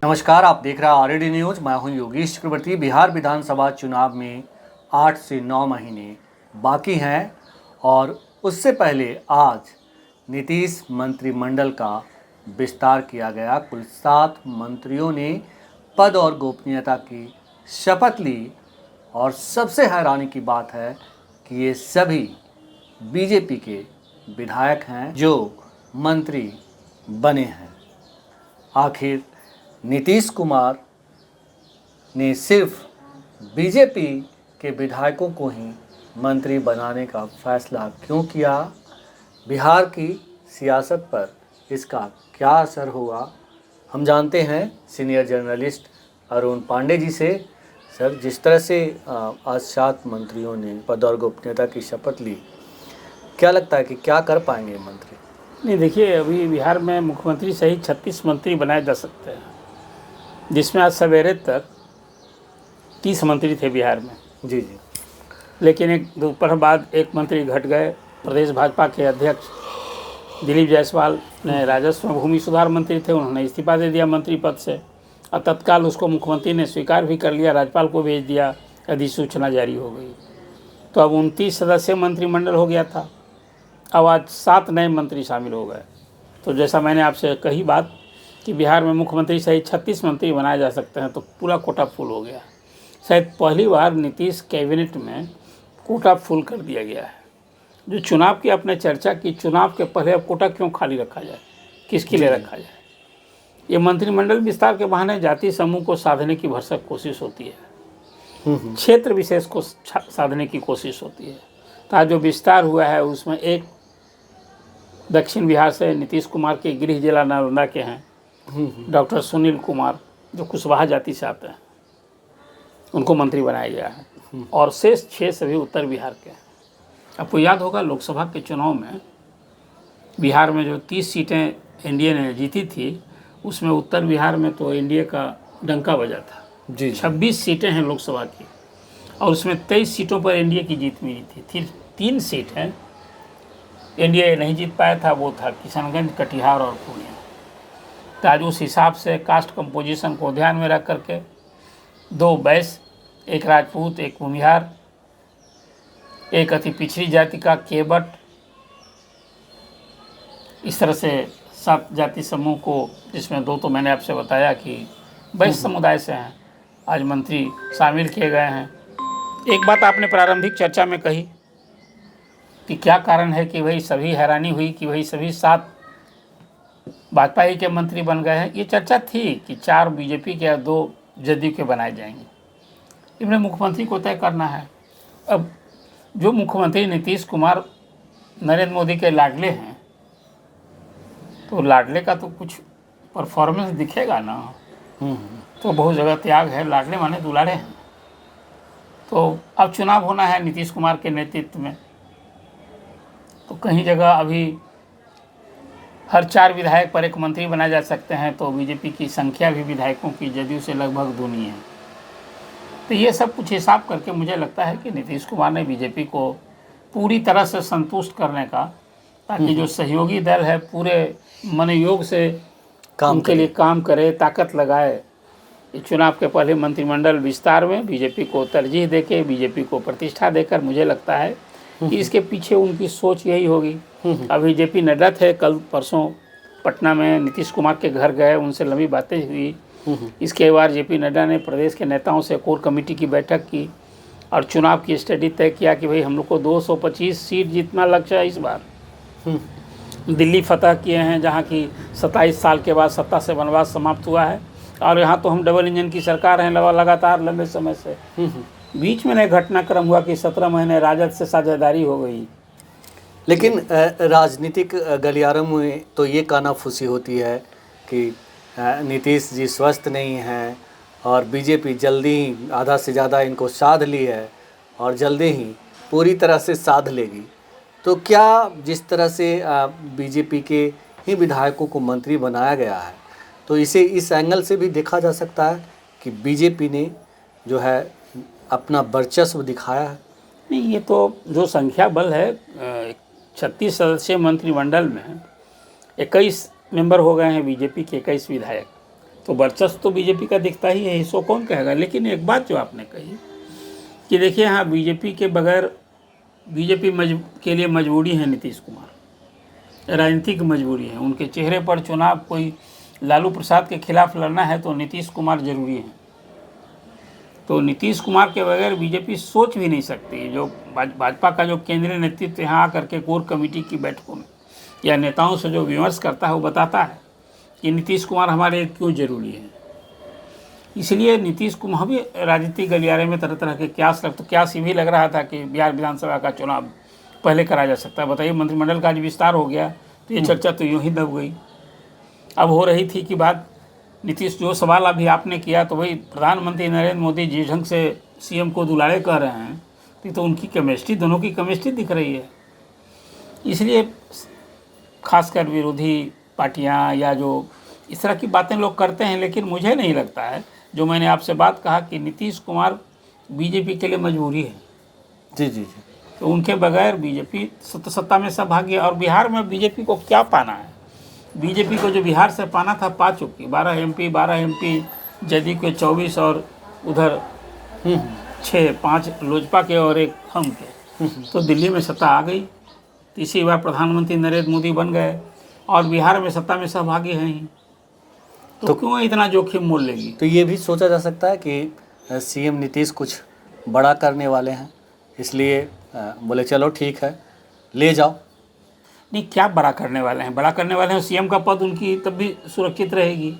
नमस्कार, आप देख रहे हैं आरएडी न्यूज़। मैं हूं योगेश चक्रवर्ती। बिहार विधानसभा चुनाव में 8 से 9 महीने बाकी हैं और उससे पहले आज नीतीश मंत्रिमंडल का विस्तार किया गया। कुल 7 मंत्रियों ने पद और गोपनीयता की शपथ ली और सबसे हैरानी की बात है कि ये सभी बीजेपी के विधायक हैं जो मंत्री बने हैं। आखिर नीतीश कुमार ने सिर्फ बीजेपी के विधायकों को ही मंत्री बनाने का फैसला क्यों किया? बिहार की सियासत पर इसका क्या असर हुआ? हम जानते हैं सीनियर जर्नलिस्ट अरुण पांडे जी से। सर, जिस तरह से आज 7 मंत्रियों ने पद और गोपनीयता की शपथ ली, क्या लगता है कि क्या कर पाएंगे मंत्री? नहीं, देखिए, अभी बिहार में मुख्यमंत्री सहित 36 मंत्री बनाए जा सकते हैं, जिसमें आज सवेरे तक 30 मंत्री थे बिहार में। जी जी। लेकिन एक दोपहर बाद एक मंत्री घट गए। प्रदेश भाजपा के अध्यक्ष दिलीप जायसवाल ने राजस्व भूमि सुधार मंत्री थे, उन्होंने इस्तीफा दे दिया मंत्री पद से और तत्काल उसको मुख्यमंत्री ने स्वीकार भी कर लिया, राज्यपाल को भेज दिया, अधिसूचना जारी हो गई। तो अब 29 सदस्यीय मंत्रिमंडल हो गया था। अब आज 7 नए मंत्री शामिल हो गए। तो जैसा मैंने आपसे कही बात कि बिहार में मुख्यमंत्री सहित 36 मंत्री बनाए जा सकते हैं, तो पूरा कोटा फुल हो गया। शायद पहली बार नीतीश कैबिनेट में कोटा फुल कर दिया गया है। जो चुनाव की आपने चर्चा की, चुनाव के पहले अब कोटा क्यों खाली रखा जाए, किसके लिए रखा जाए? ये मंत्रिमंडल विस्तार के बहाने जाति समूह को साधने की भरसक कोशिश होती है, क्षेत्र विशेष को साधने की कोशिश होती है। तो आज जो विस्तार हुआ है उसमें एक दक्षिण बिहार से नीतीश कुमार के गृह जिला नालंदा के हैं डॉक्टर सुनील कुमार, जो कुशवाहा जाति से आते हैं, उनको मंत्री बनाया गया है और शेष 6 सभी उत्तर बिहार के हैं। आपको याद होगा लोकसभा के चुनाव में बिहार में जो 30 सीटें एनडीए ने जीती थी, उसमें उत्तर बिहार में तो एनडीए का डंका बजा था जी। 26 सीटें हैं लोकसभा की और उसमें 23 सीटों पर एनडीए की जीत मिली थी। 3 सीट हैं एनडीए नहीं जीत पाया था, वो था किशनगंज, कटिहार और पूर्णिया। तो आज उस हिसाब से कास्ट कंपोजिशन को ध्यान में रख करके 2 बैस, एक राजपूत, एक भूमिहार, एक अति पिछड़ी जाति का केवट, इस तरह से 7 जाति समूह को, जिसमें 2 तो मैंने आपसे बताया कि बैस समुदाय से हैं, आज मंत्री शामिल किए गए हैं। एक बात आपने प्रारंभिक चर्चा में कही कि क्या कारण है कि भाई सभी हैरानी हुई कि भाई सभी 7 भाजपा ही के मंत्री बन गए हैं। ये चर्चा थी कि 4 बीजेपी के या 2 जदयू के बनाए जाएंगे। इन्हें मुख्यमंत्री को तय करना है। अब जो मुख्यमंत्री नीतीश कुमार नरेंद्र मोदी के लाडले हैं, तो लाडले का तो कुछ परफॉर्मेंस दिखेगा ना। तो बहुत जगह त्याग है, लाडले माने दुलारे हैं। तो अब चुनाव होना है नीतीश कुमार के नेतृत्व में, तो कहीं जगह अभी हर 4 विधायक पर एक मंत्री बनाए जा सकते हैं। तो बीजेपी की संख्या भी विधायकों की जदयू से लगभग दूनी है। तो ये सब कुछ हिसाब करके मुझे लगता है कि नीतीश कुमार ने बीजेपी को पूरी तरह से संतुष्ट करने का, ताकि जो सहयोगी दल है पूरे मनोयोग से उनके लिए काम करे, ताकत लगाए। चुनाव के पहले मंत्रिमंडल विस्तार में बीजेपी को तरजीह देके, बीजेपी को प्रतिष्ठा देकर, मुझे लगता है कि इसके पीछे उनकी सोच यही होगी। अभी जेपी नड्डा थे, कल परसों पटना में नीतीश कुमार के घर गए, उनसे लंबी बातें हुई। इसके बाद जेपी नड्डा ने प्रदेश के नेताओं से कोर कमेटी की बैठक की और चुनाव की स्टडी तय किया कि भाई हम लोग को 225 सीट जीतना लक्ष्य है इस बार। दिल्ली फतह किए हैं, जहाँ की 27 साल के बाद सत्ता से वनवास समाप्त हुआ है, और यहाँ तो हम डबल इंजन की सरकार हैं लगातार लंबे समय से। बीच में एक घटनाक्रम हुआ कि 17 महीने राजद से साझेदारी हो गई। लेकिन राजनीतिक गलियारों में तो ये कानाफूसी होती है कि नीतीश जी स्वस्थ नहीं हैं और बीजेपी जल्दी ही आधा से ज़्यादा इनको साध ली है और जल्दी ही पूरी तरह से साध लेगी। तो क्या जिस तरह से बीजेपी के ही विधायकों को मंत्री बनाया गया है, तो इसे इस एंगल से भी देखा जा सकता है कि बीजेपी ने जो है अपना वर्चस्व दिखाया है? नहीं, ये तो जो संख्या बल है, 36 सदस्यीय मंत्रिमंडल में 21 मेंबर हो गए हैं बीजेपी के, 21 विधायक। तो वर्चस्व तो बीजेपी का दिखता ही है, इसको कौन कहेगा। लेकिन एक बात जो आपने कही कि देखिए हाँ, बीजेपी के बगैर बीजेपी के लिए मजबूरी है नीतीश कुमार, राजनीतिक मजबूरी है। उनके चेहरे पर चुनाव कोई लालू प्रसाद के खिलाफ लड़ना है तो नीतीश कुमार जरूरी है। तो नीतीश कुमार के बगैर बीजेपी सोच भी नहीं सकती। जो भाजपा का जो केंद्रीय नेतृत्व यहाँ आकर के कोर कमेटी की बैठकों में या नेताओं से जो विमर्श करता है वो बताता है कि नीतीश कुमार हमारे लिए क्यों जरूरी है। इसलिए नीतीश कुमार भी राजनीतिक गलियारे में तरह तरह के क्यास ये भी लग रहा था कि बिहार विधानसभा का चुनाव पहले करा जा सकता है। बताइए, मंत्रिमंडल का आज विस्तार हो गया तो ये चर्चा तो यूँ ही दब गई। अब हो रही थी कि बात नीतीश, जो सवाल अभी आपने किया तो वही प्रधानमंत्री नरेंद्र मोदी जिस ढंग से सीएम को दुलारे कह रहे हैं तो उनकी केमिस्ट्री, दोनों की केमिस्ट्री दिख रही है। इसलिए खासकर विरोधी पार्टियां या जो इस तरह की बातें लोग करते हैं, लेकिन मुझे नहीं लगता है, जो मैंने आपसे बात कहा कि नीतीश कुमार बीजेपी के लिए मजबूरी है। जी जी जी। तो उनके बगैर बीजेपी सत्ता में सहभागी है। और बिहार में बीजेपी को क्या पाना है? बीजेपी को जो बिहार से पाना था पा चुकी। 12 एमपी जदयू के 24 और उधर 5 लोजपा के और 1 हम के। तो दिल्ली में सत्ता आ गई, तीसरी बार प्रधानमंत्री नरेंद्र मोदी बन गए और बिहार में सत्ता में सहभागी हैं ही। तो क्यों इतना जोखिम मोल लेगी? तो ये भी सोचा जा सकता है कि सीएम नीतीश कुछ बड़ा करने वाले हैं, इसलिए बोले चलो ठीक है ले जाओ। नहीं, क्या बड़ा करने वाले हैं? बड़ा करने वाले हैं, सीएम का पद उनकी तब भी सुरक्षित रहेगी।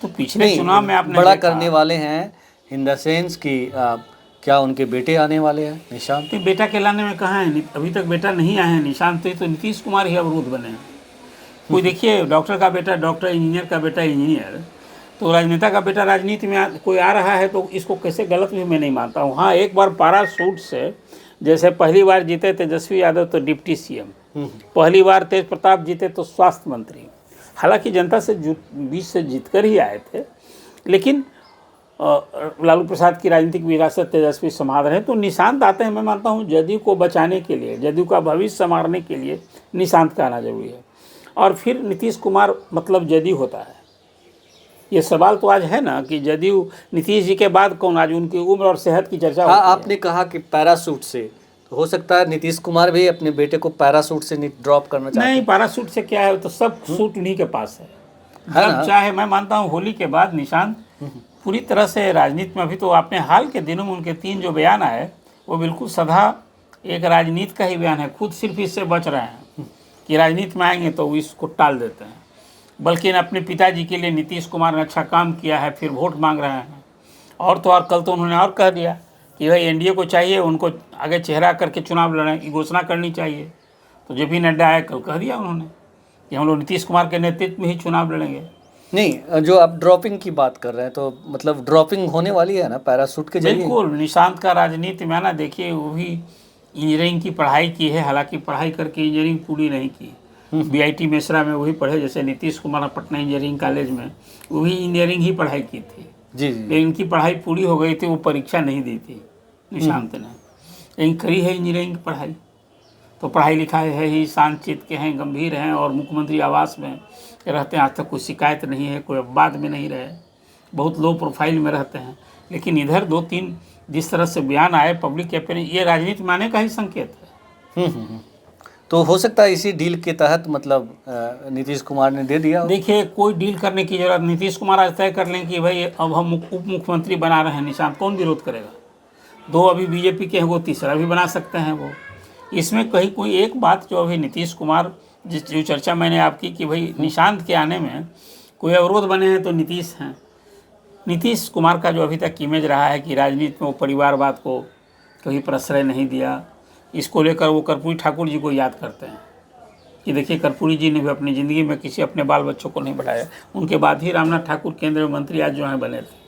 तो पिछले चुनाव में आपने बड़ा करने वाले हैं इन द सेंस कि क्या उनके बेटे आने वाले हैं निशांत? तो बेटा के लाने में कहाँ है? अभी तक बेटा नहीं आए हैं निशांत। तो नीतीश कुमार ही अवरुद्ध बने हैं। कोई देखिए, डॉक्टर का बेटा डॉक्टर, इंजीनियर का बेटा इंजीनियर, तो राजनेता का बेटा राजनीति में कोई आ रहा है तो इसको कैसे गलत भी मैं नहीं मानता हूँ। हाँ, एक बार पैराशूट से, जैसे पहली बार जीते तेजस्वी यादव तो डिप्टी सीएम, पहली बार तेज प्रताप जीते तो स्वास्थ्य मंत्री। हालांकि जनता से बीच से जीतकर ही आए थे, लेकिन लालू प्रसाद की राजनीतिक विरासत तेजस्वी संभाल रहे हैं। तो निशांत आते हैं, मैं मानता हूँ जदयू को बचाने के लिए, जदयू का भविष्य संवारने के लिए निशांत का आना जरूरी है। और फिर नीतीश कुमार मतलब जदयू होता है। ये सवाल तो आज है ना कि जदयू नीतीश जी के बाद कौन? आज उनकी उम्र और सेहत की चर्चा होती है। आपने कहा कि पैराशूट से, तो हो सकता है नीतीश कुमार भी अपने बेटे को पैराशूट से ड्रॉप करना चाहते हैं। नहीं, पैराशूट से क्या है, तो सब सूट उन्हीं के पास है। जब चाहे, मैं मानता हूँ होली के बाद निशांत पूरी तरह से राजनीति में, अभी तो आपने हाल के दिनों में उनके 3 जो बयान आए वो बिल्कुल सदा एक राजनीति का ही बयान है। खुद सिर्फ इससे बच रहे हैं कि राजनीति में आएंगे तो इसको टाल देते हैं, बल्कि अपने पिताजी के लिए नीतीश कुमार ने अच्छा काम किया है, फिर वोट मांग रहे हैं। और तो और कल तो उन्होंने और कह दिया कि भाई एनडीए को चाहिए उनको आगे चेहरा करके चुनाव लड़ें की घोषणा करनी चाहिए। तो जेपी नड्डा आए, कल कह दिया उन्होंने कि हम लोग नीतीश कुमार के नेतृत्व में ही चुनाव लड़ेंगे। नहीं, जो आप ड्रॉपिंग की बात कर रहे हैं तो मतलब ड्रॉपिंग होने वाली है ना पैराशूट के जरिए? बिल्कुल। निशांत का राजनीति में ना, देखिए वो भी इंजीनियरिंग की पढ़ाई की है, हालांकि पढ़ाई करके इंजीनियरिंग पूरी नहीं की। बीआईटी मेसरा में वही पढ़े, जैसे नीतीश कुमार पटना इंजीनियरिंग कॉलेज में वो भी इंजीनियरिंग ही पढ़ाई की थी। जी जी। लेकिन इनकी पढ़ाई पूरी हो गई थी, वो परीक्षा नहीं दी थी निशांत ने, लेकिन करी है इंजीनियरिंग की पढ़ाई। तो पढ़ाई लिखाई है ही, शांतचित्त के हैं, गंभीर हैं और मुख्यमंत्री आवास में रहते हैं। आज तक कोई शिकायत नहीं है, कोई अपवाद में नहीं रहे, बहुत लो प्रोफाइल में रहते हैं। लेकिन इधर 2-3 जिस तरह से बयान आए पब्लिक अपीयरेंस, ये राजनीति में आने का ही संकेत है। तो हो सकता है इसी डील के तहत मतलब नीतीश कुमार ने दे दिया। देखिए, कोई डील करने की जरूरत, नीतीश कुमार आज तय कर लें कि भाई अब हम उप मुख्यमंत्री बना रहे हैं निशांत, कौन विरोध करेगा? 2 अभी बीजेपी के हैं, वो तीसरा भी बना सकते हैं वो। इसमें कहीं कोई एक बात जो अभी नीतीश कुमार, जो चर्चा मैंने आपकी कि भाई निशांत के आने में कोई अवरोध बने हैं तो नीतीश हैं। नीतीश कुमार का जो अभी तक इमेज रहा है कि राजनीति में वो परिवारवाद को कभी प्रश्रय नहीं दिया, इसको लेकर वो कर्पूरी ठाकुर जी को याद करते हैं कि देखिए कर्पूरी जी ने भी अपनी ज़िंदगी में किसी अपने बाल बच्चों को नहीं बढ़ाया। उनके बाद ही रामनाथ ठाकुर केंद्रीय मंत्री आज जो हैं बने थे।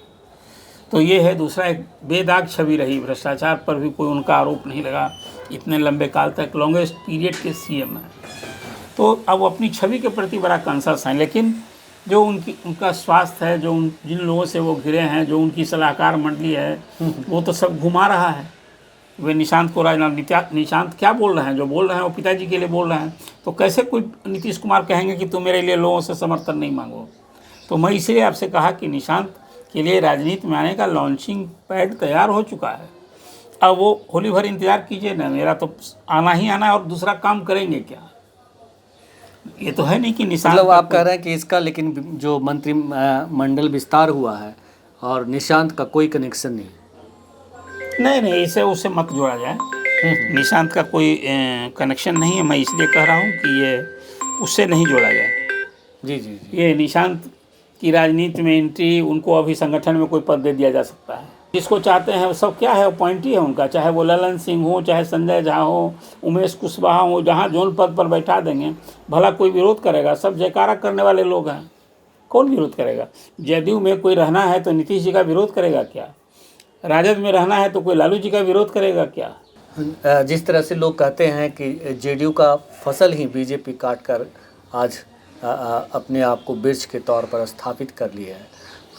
तो ये है दूसरा, एक बेदाग छवि रही, भ्रष्टाचार पर भी कोई उनका आरोप नहीं लगा इतने लंबे काल तक, लॉन्गेस्ट पीरियड के सीएम हैं। तो अब वो अपनी छवि के प्रति बड़ा कॉन्शियस हैं। लेकिन जो उनका स्वास्थ्य है, जो जिन लोगों से वो घिरे हैं, जो उनकी सलाहकार मंडली है, वो तो सब घुमा रहा है। वे निशांत को निशांत क्या बोल रहे हैं? जो बोल रहे हैं वो पिताजी के लिए बोल रहे हैं। तो कैसे कोई नीतीश कुमार कहेंगे कि तुम मेरे लिए लोगों से समर्थन नहीं मांगो? तो मैं इसलिए आपसे कहा कि निशांत के लिए राजनीति में आने का लॉन्चिंग पैड तैयार हो चुका है। अब वो होली भर इंतज़ार कीजिए ना, मेरा तो आना ही आना है और दूसरा काम करेंगे क्या। ये तो है नहीं कि निशांत मतलब आप कह रहे हैं कि इसका लेकिन जो मंत्रिमंडल विस्तार हुआ है और निशांत का कोई कनेक्शन नहीं। नहीं, इसे उससे मत जोड़ा जाए। निशांत का कोई कनेक्शन नहीं है। मैं इसलिए कह रहा हूँ कि ये उससे नहीं जोड़ा जाए। जी जी जी। ये निशांत की राजनीति में एंट्री, उनको अभी संगठन में कोई पद दे दिया जा सकता है। जिसको चाहते हैं वो सब क्या है, अपॉइंटी है उनका, चाहे वो ललन सिंह हो, चाहे संजय झा हो, उमेश कुशवाहा हो, जहाँ जोन पद पर बैठा देंगे। भला कोई विरोध करेगा? सब जयकारा करने वाले लोग हैं, कौन विरोध करेगा? जदयू में कोई रहना है तो नीतीश जी का विरोध करेगा क्या? राजद में रहना है तो कोई लालू जी का विरोध करेगा क्या? जिस तरह से लोग कहते हैं कि जेडीयू का फसल ही बीजेपी काट कर आज अपने आप को बिर्ज के तौर पर स्थापित कर लिया है,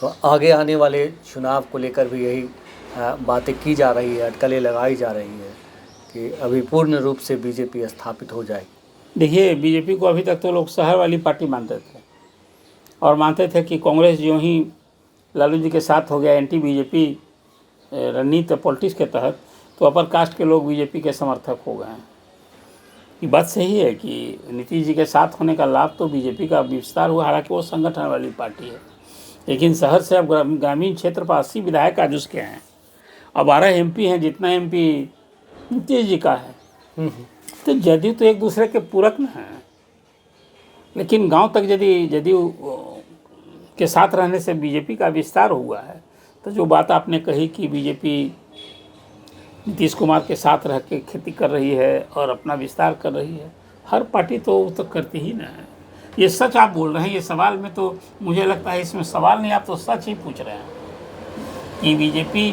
तो आगे आने वाले चुनाव को लेकर भी यही बातें की जा रही है, अटकलें लगाई जा रही है कि अभी पूर्ण रूप से बीजेपी स्थापित हो जाएगी। देखिए, बीजेपी को अभी तक तो लोग शहर वाली पार्टी मानते थे और मानते थे कि कांग्रेस जो ही लालू जी के साथ हो गया एंटी बीजेपी रणनीति पॉलिटिक्स के तहत, तो अपर कास्ट के लोग बीजेपी के समर्थक हो गए हैं। ये बात सही है कि नीतीश जी के साथ होने का लाभ तो बीजेपी का विस्तार हुआ, हालांकि वो संगठन वाली पार्टी है, लेकिन शहर से अब ग्रामीण क्षेत्र पर 80 विधायक आ चुके हैं और 12 MP हैं, जितना MP नीतीश जी का है। तो जदयू तो एक दूसरे के पूरक न हैं, लेकिन गांव तक यदि जदयू के साथ रहने से बीजेपी का विस्तार हुआ है, तो जो बात आपने कही कि बीजेपी नीतीश कुमार के साथ रह के खेती कर रही है और अपना विस्तार कर रही है, हर पार्टी तो करती ही ना है। ये सच आप बोल रहे हैं, ये सवाल में तो मुझे लगता है इसमें सवाल नहीं, आप तो सच ही पूछ रहे हैं कि बीजेपी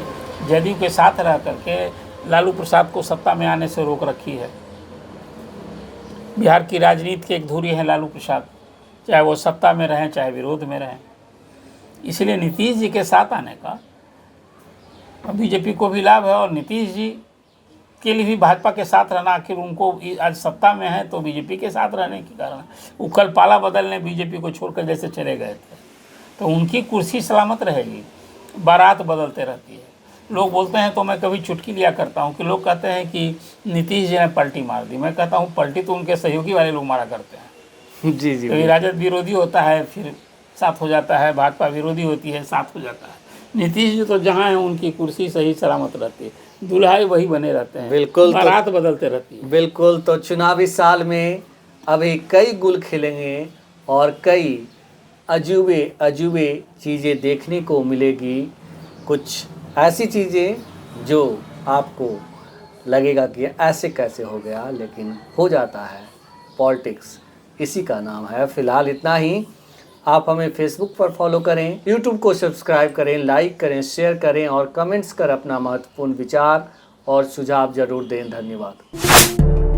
जदयू के साथ रह करके लालू प्रसाद को सत्ता में आने से रोक रखी है। बिहार की राजनीति के एक धुरी है लालू प्रसाद, चाहे वो सत्ता में रहें चाहे विरोध में रहें। इसलिए नीतीश जी के साथ आने का बीजेपी को भी लाभ है और नीतीश जी के लिए भी भाजपा के साथ रहना, आखिर उनको आज सत्ता में है तो बीजेपी के साथ रहने के कारण वो कल पाला बदलने बीजेपी को छोड़कर जैसे चले गए थे, तो उनकी कुर्सी सलामत रहेगी। बारात बदलते रहती है, लोग बोलते हैं, तो मैं कभी चुटकी लिया करता हूँ कि लोग कहते हैं कि नीतीश जी ने पलटी मार दी। मैं कहता हूँ पलटी तो उनके सहयोगी वाले लोग मारा करते हैं। जी जी। कभी राजद विरोधी होता है फिर साथ हो जाता है, भाजपा विरोधी होती है साथ हो जाता है। नीतीश जी तो जहाँ है उनकी कुर्सी सही सलामत रहती है, दुल्हाई वही बने रहते हैं, बिल्कुल, बारात बदलते रहती है। बिल्कुल। तो चुनावी साल में अभी कई गुल खिलेंगे और कई अजूबे चीज़ें देखने को मिलेगी। कुछ ऐसी चीज़ें जो आपको लगेगा कि ऐसे कैसे हो गया, लेकिन हो जाता है। पॉलिटिक्स इसी का नाम है। फ़िलहाल इतना ही। आप हमें फेसबुक पर फॉलो करें, यूट्यूब को सब्सक्राइब करें, लाइक करें, शेयर करें और कमेंट्स कर अपना महत्वपूर्ण विचार और सुझाव ज़रूर दें। धन्यवाद।